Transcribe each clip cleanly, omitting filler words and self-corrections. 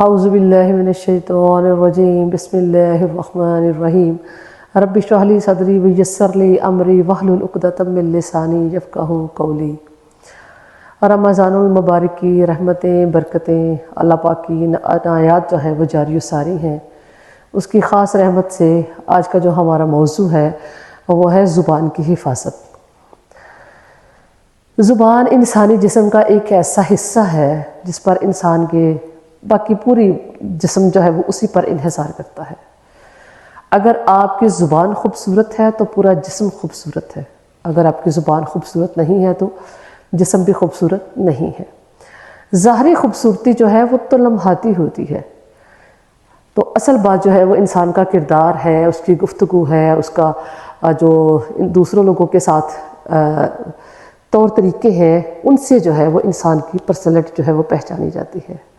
اعوذ باللہ من الشیطان الرجیم بسم اللہ الرحمن الرحیم رب اشرح لی صدری ویسر لی امری واحلل عقدۃ من لسانی یفقہوا قولی۔ رمضان المبارک کی رحمتیں برکتیں اللہ پاک کی عنایات جو ہے وہ جاری و ساری ہیں۔ اس کی خاص رحمت سے آج کا جو ہمارا موضوع ہے وہ ہے زبان کی حفاظت۔ زبان انسانی جسم کا ایک ایسا حصہ ہے جس پر انسان کے باقی پوری جسم جو ہے وہ اسی پر انحصار کرتا ہے۔ اگر آپ کی زبان خوبصورت ہے تو پورا جسم خوبصورت ہے، اگر آپ کی زبان خوبصورت نہیں ہے تو جسم بھی خوبصورت نہیں ہے۔ ظاہری خوبصورتی جو ہے وہ تو لمحاتی ہوتی ہے، تو اصل بات جو ہے وہ انسان کا کردار ہے، اس کی گفتگو ہے، اس کا جو دوسروں لوگوں کے ساتھ طور طریقے ہیں، ان سے جو ہے وہ انسان کی پرسنالٹی جو ہے وہ پہچانی جاتی ہے۔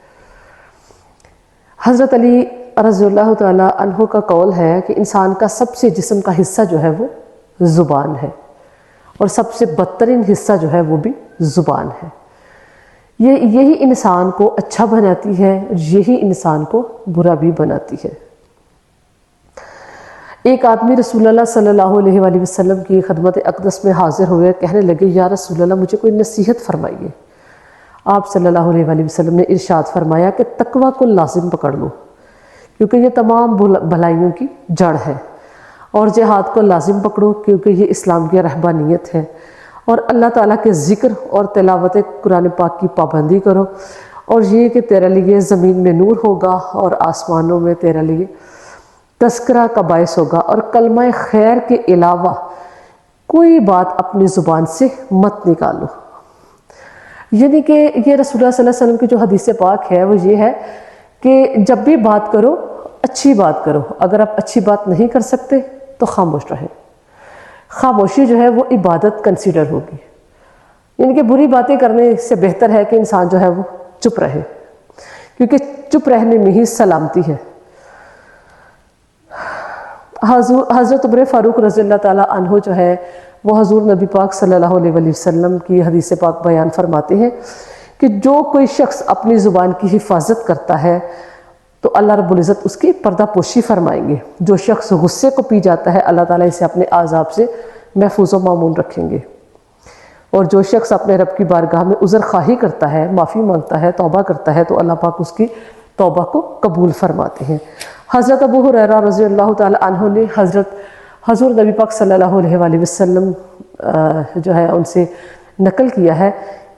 حضرت علی رضی اللہ تعالیٰ عنہ کا قول ہے کہ انسان کا سب سے جسم کا حصہ جو ہے وہ زبان ہے، اور سب سے بدترین حصہ جو ہے وہ بھی زبان ہے۔ یہی انسان کو اچھا بناتی ہے، یہی انسان کو برا بھی بناتی ہے۔ ایک آدمی رسول اللہ صلی اللہ علیہ وآلہ وسلم کی خدمت اقدس میں حاضر ہوئے، کہنے لگے یا رسول اللہ مجھے کوئی نصیحت فرمائیے۔ آپ صلی اللہ علیہ وآلہ وسلم نے ارشاد فرمایا کہ تقوی کو لازم پکڑ لو، کیونکہ یہ تمام بھلائیوں کی جڑ ہے، اور جہاد کو لازم پکڑو کیونکہ یہ اسلام کی رہبانیت ہے، اور اللہ تعالیٰ کے ذکر اور تلاوت قرآن پاک کی پابندی کرو، اور یہ کہ تیرے لیے زمین میں نور ہوگا اور آسمانوں میں تیرے لیے تذکرہ کا باعث ہوگا، اور کلمہ خیر کے علاوہ کوئی بات اپنی زبان سے مت نکالو۔ یعنی کہ یہ رسول اللہ صلی اللہ علیہ وسلم کی جو حدیث پاک ہے وہ یہ ہے کہ جب بھی بات کرو اچھی بات کرو، اگر آپ اچھی بات نہیں کر سکتے تو خاموش رہیں۔ خاموشی جو ہے وہ عبادت کنسیڈر ہوگی، یعنی کہ بری باتیں کرنے سے بہتر ہے کہ انسان جو ہے وہ چپ رہے، کیونکہ چپ رہنے میں ہی سلامتی ہے۔ حضرت عمر فاروق رضی اللہ تعالیٰ عنہ جو ہے وہ حضور نبی پاک صلی اللہ علیہ وآلہ وسلم کی حدیث پاک بیان فرماتے ہیں کہ جو کوئی شخص اپنی زبان کی حفاظت کرتا ہے تو اللہ رب العزت اس کی پردہ پوشی فرمائیں گے۔ جو شخص غصے کو پی جاتا ہے اللہ تعالیٰ اسے اپنے عذاب سے محفوظ و معمون رکھیں گے، اور جو شخص اپنے رب کی بارگاہ میں عذر خواہی کرتا ہے، معافی مانگتا ہے، توبہ کرتا ہے تو اللہ پاک اس کی توبہ کو قبول فرماتے ہیں۔ حضرت ابو ہریرہ رضی اللہ تعالیٰ عنہ نے حضور نبی پاک صلی اللہ علیہ وآلہ وسلم جو ہے ان سے نقل کیا ہے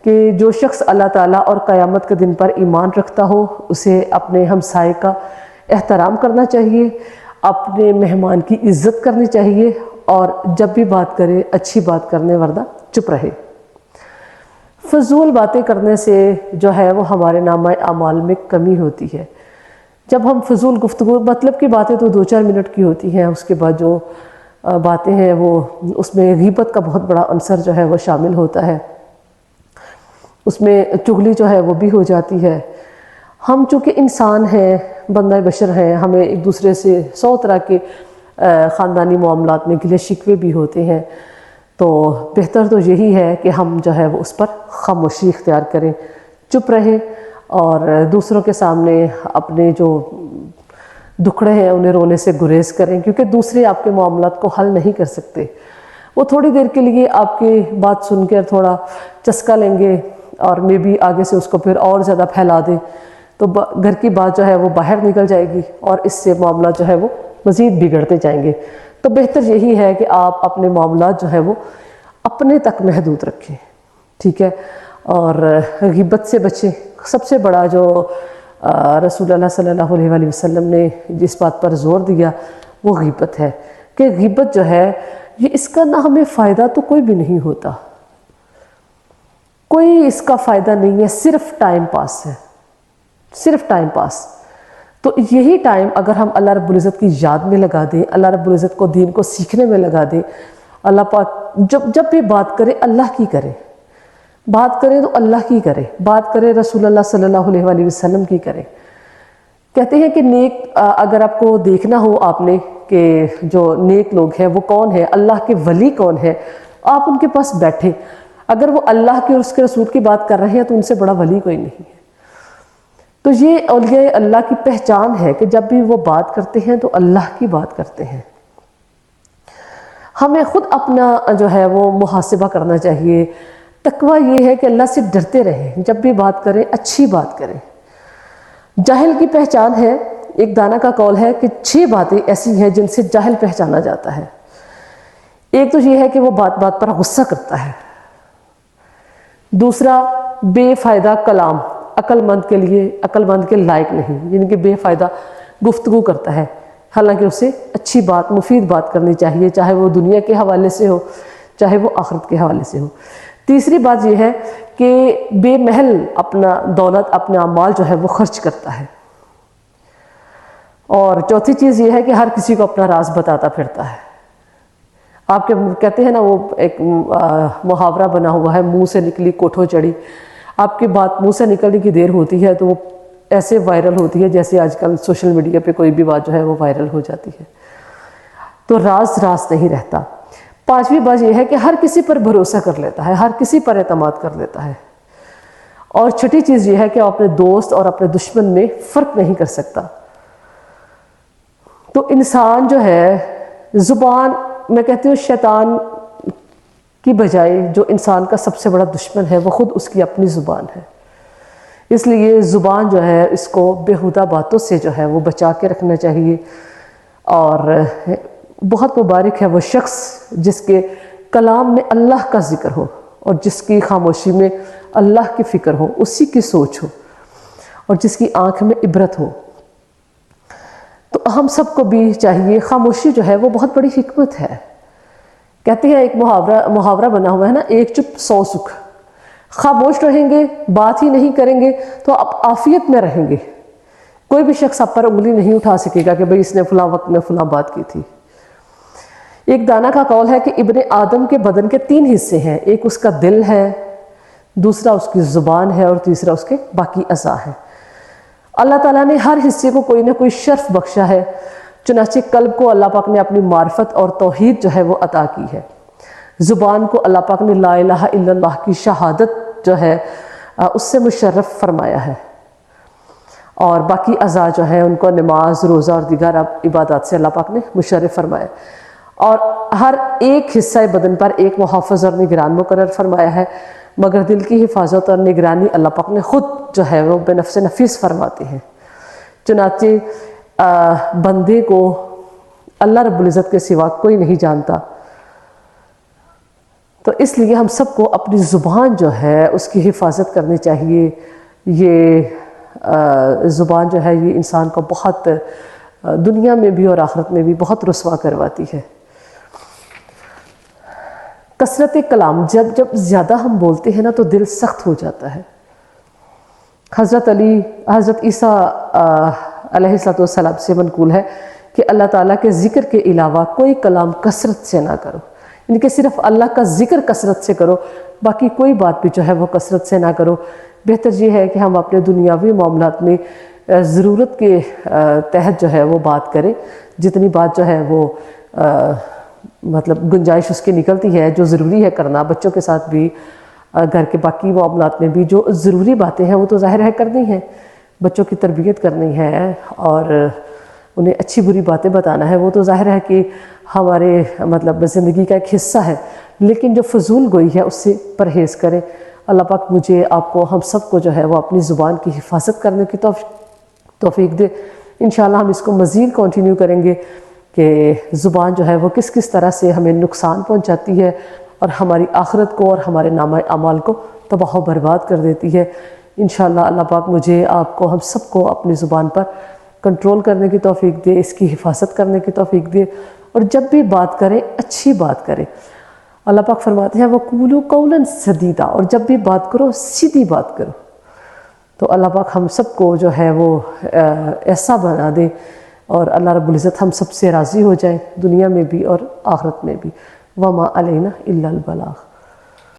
کہ جو شخص اللہ تعالیٰ اور قیامت کے دن پر ایمان رکھتا ہو اسے اپنے ہمسائے کا احترام کرنا چاہیے، اپنے مہمان کی عزت کرنی چاہیے، اور جب بھی بات کرے اچھی بات کرنے ورنہ چپ رہے۔ فضول باتیں کرنے سے جو ہے وہ ہمارے نامہ اعمال میں کمی ہوتی ہے۔ جب ہم فضول گفتگو، مطلب کی باتیں تو 2-4 منٹ کی ہوتی ہیں، اس کے بعد جو باتیں ہیں وہ اس میں غیبت کا بہت بڑا عنصر جو ہے وہ شامل ہوتا ہے، اس میں چغلی جو ہے وہ بھی ہو جاتی ہے۔ ہم چونکہ انسان ہیں، بندہ بشر ہیں، ہمیں ایک دوسرے سے 100 طرح کے خاندانی معاملات میں گلے شکوے بھی ہوتے ہیں، تو بہتر تو یہی ہے کہ ہم جو ہے وہ اس پر خاموشی اختیار کریں، چپ رہیں، اور دوسروں کے سامنے اپنے جو دکھڑے ہیں انہیں رونے سے گریز کریں، کیونکہ دوسرے آپ کے معاملات کو حل نہیں کر سکتے۔ وہ تھوڑی دیر کے لیے آپ کی بات سن کر تھوڑا چسکا لیں گے، اور میں بھی آگے سے اس کو پھر اور زیادہ پھیلا دیں تو گھر کی بات جو ہے وہ باہر نکل جائے گی، اور اس سے معاملات جو ہے وہ مزید بگڑتے جائیں گے۔ تو بہتر یہی ہے کہ آپ اپنے معاملات جو ہے وہ اپنے تک محدود رکھیں، ٹھیک ہے، اور غیبت سے بچیں۔ سب سے بڑا جو رسول اللہ صلی اللہ علیہ وآلہ وسلم نے جس بات پر زور دیا وہ غیبت ہے، کہ غیبت جو ہے یہ اس کا نہ ہمیں فائدہ تو کوئی بھی نہیں ہوتا، کوئی اس کا فائدہ نہیں ہے، صرف ٹائم پاس ہے، صرف ٹائم پاس۔ تو یہی ٹائم اگر ہم اللہ رب العزت کی یاد میں لگا دیں، اللہ رب العزت کو دین کو سیکھنے میں لگا دیں، اللہ پاک جب بھی بات کرے اللہ کی کرے، بات کرے تو اللہ کی کرے، بات کرے رسول اللہ صلی اللہ علیہ وآلہ وسلم کی کرے۔ کہتے ہیں کہ نیک، اگر آپ کو دیکھنا ہو آپ نے کہ جو نیک لوگ ہیں وہ کون ہیں، اللہ کے ولی کون ہیں، آپ ان کے پاس بیٹھے، اگر وہ اللہ کی اور اس کے رسول کی بات کر رہے ہیں تو ان سے بڑا ولی کوئی نہیں ہے۔ تو یہ اولیاء اللہ کی پہچان ہے کہ جب بھی وہ بات کرتے ہیں تو اللہ کی بات کرتے ہیں۔ ہمیں خود اپنا جو ہے وہ محاسبہ کرنا چاہیے۔ تقویٰ یہ ہے کہ اللہ سے ڈرتے رہیں، جب بھی بات کریں اچھی بات کریں۔ جاہل کی پہچان ہے، ایک دانا کا قول ہے کہ 6 باتیں ایسی ہیں جن سے جاہل پہچانا جاتا ہے۔ ایک تو یہ ہے کہ وہ بات بات پر غصہ کرتا ہے۔ دوسرا، بے فائدہ کلام، عقل مند کے لائق نہیں، یعنی کہ بے فائدہ گفتگو کرتا ہے، حالانکہ اسے اچھی بات، مفید بات کرنی چاہیے، چاہے وہ دنیا کے حوالے سے ہو، چاہے وہ آخرت کے حوالے سے ہو۔ تیسری بات یہ ہے کہ بے محل اپنا دولت، اپنا مال جو ہے وہ خرچ کرتا ہے۔ اور چوتھی چیز یہ ہے کہ ہر کسی کو اپنا راز بتاتا پھرتا ہے۔ آپ کہتے ہیں نا، وہ ایک محاورہ بنا ہوا ہے، منہ سے نکلی کوٹھوں چڑھی۔ آپ کی بات منہ سے نکلنے کی دیر ہوتی ہے تو وہ ایسے وائرل ہوتی ہے جیسے آج کل سوشل میڈیا پہ کوئی بھی بات جو ہے وہ وائرل ہو جاتی ہے۔ تو راز نہیں رہتا۔ 5ویں بات یہ ہے کہ ہر کسی پر بھروسہ کر لیتا ہے، ہر کسی پر اعتماد کر لیتا ہے۔ اور چھٹی چیز یہ ہے کہ وہ اپنے دوست اور اپنے دشمن میں فرق نہیں کر سکتا۔ تو انسان جو ہے، زبان، میں کہتی ہوں شیطان کی بجائے جو انسان کا سب سے بڑا دشمن ہے وہ خود اس کی اپنی زبان ہے۔ اس لیے زبان جو ہے اس کو بیہودہ باتوں سے جو ہے وہ بچا کے رکھنا چاہیے۔ اور بہت مبارک ہے وہ شخص جس کے کلام میں اللہ کا ذکر ہو اور جس کی خاموشی میں اللہ کی فکر ہو، اسی کی سوچ ہو، اور جس کی آنکھ میں عبرت ہو۔ تو ہم سب کو بھی چاہیے، خاموشی جو ہے وہ بہت بڑی حکمت ہے۔ کہتے ہیں ایک محاورہ بنا ہوا ہے نا، 1 چپ 100 سکھ۔ خاموش رہیں گے، بات ہی نہیں کریں گے تو آپ عافیت میں رہیں گے۔ کوئی بھی شخص آپ پر انگلی نہیں اٹھا سکے گا کہ بھئی اس نے فلاں وقت میں فلاں بات کی تھی۔ ایک دانا کا قول ہے کہ ابن آدم کے بدن کے 3 حصے ہیں، ایک اس کا دل ہے، دوسرا اس کی زبان ہے، اور تیسرا اس کے باقی اعضاء ہیں۔ اللہ تعالیٰ نے ہر حصے کو کوئی نہ کوئی شرف بخشا ہے، چنانچہ قلب کو اللہ پاک نے اپنی معرفت اور توحید جو ہے وہ عطا کی ہے۔ زبان کو اللہ پاک نے لا الہ الا اللہ کی شہادت جو ہے اس سے مشرف فرمایا ہے، اور باقی اعضاء جو ہیں ان کو نماز، روزہ اور دیگر عبادات سے اللہ پاک نے مشرف فرمایا، اور ہر ایک حصہ بدن پر ایک محافظ اور نگران مقرر فرمایا ہے، مگر دل کی حفاظت اور نگرانی اللہ پاک نے خود جو ہے وہ بنفس نفیس فرماتے ہیں۔ چنانچہ بندے کو اللہ رب العزت کے سوا کوئی نہیں جانتا، تو اس لیے ہم سب کو اپنی زبان جو ہے اس کی حفاظت کرنی چاہیے۔ یہ زبان جو ہے یہ انسان کو بہت دنیا میں بھی اور آخرت میں بھی بہت رسوا کرواتی ہے۔ کثرت کلام، جب زیادہ ہم بولتے ہیں نا تو دل سخت ہو جاتا ہے۔ حضرت عیسیٰ علیہ السلام سے منقول ہے کہ اللہ تعالیٰ کے ذکر کے علاوہ کوئی کلام کثرت سے نہ کرو، یعنی کہ صرف اللہ کا ذکر کثرت سے کرو، باقی کوئی بات بھی جو ہے وہ کثرت سے نہ کرو۔ بہتر یہ ہے کہ ہم اپنے دنیاوی معاملات میں ضرورت کے تحت جو ہے وہ بات کریں، جتنی بات جو ہے وہ مطلب گنجائش اس کی نکلتی ہے، جو ضروری ہے کرنا، بچوں کے ساتھ بھی، گھر کے باقی معاملات میں بھی جو ضروری باتیں ہیں وہ تو ظاہر ہے کرنی ہیں، بچوں کی تربیت کرنی ہے اور انہیں اچھی بری باتیں بتانا ہے، وہ تو ظاہر ہے کہ ہمارے مطلب زندگی کا ایک حصہ ہے، لیکن جو فضول گوئی ہے اس سے پرہیز کریں۔ اللہ پاک مجھے، آپ کو، ہم سب کو جو ہے وہ اپنی زبان کی حفاظت کرنے کی توفیق دے۔ انشاءاللہ ہم اس کو مزید کنٹینیو کریں گے کہ زبان جو ہے وہ کس کس طرح سے ہمیں نقصان پہنچاتی ہے اور ہماری آخرت کو اور ہمارے نامہ اعمال کو تباہ و برباد کر دیتی ہے۔ انشاءاللہ اللہ پاک مجھے، آپ کو، ہم سب کو اپنی زبان پر کنٹرول کرنے کی توفیق دے، اس کی حفاظت کرنے کی توفیق دے، اور جب بھی بات کریں اچھی بات کریں۔ اللہ پاک فرماتے ہیں وَقُولُوا قَوْلًا سَدِيدًا، اور جب بھی بات کرو سیدھی بات کرو۔ تو اللہ پاک ہم سب کو جو ہے وہ ایسا بنا دے اور اللہ رب العزت ہم سب سے راضی ہو جائے، دنیا میں بھی اور آخرت میں بھی۔ وَمَا عَلَيْنَا إِلَّا الْبَلَاغُ۔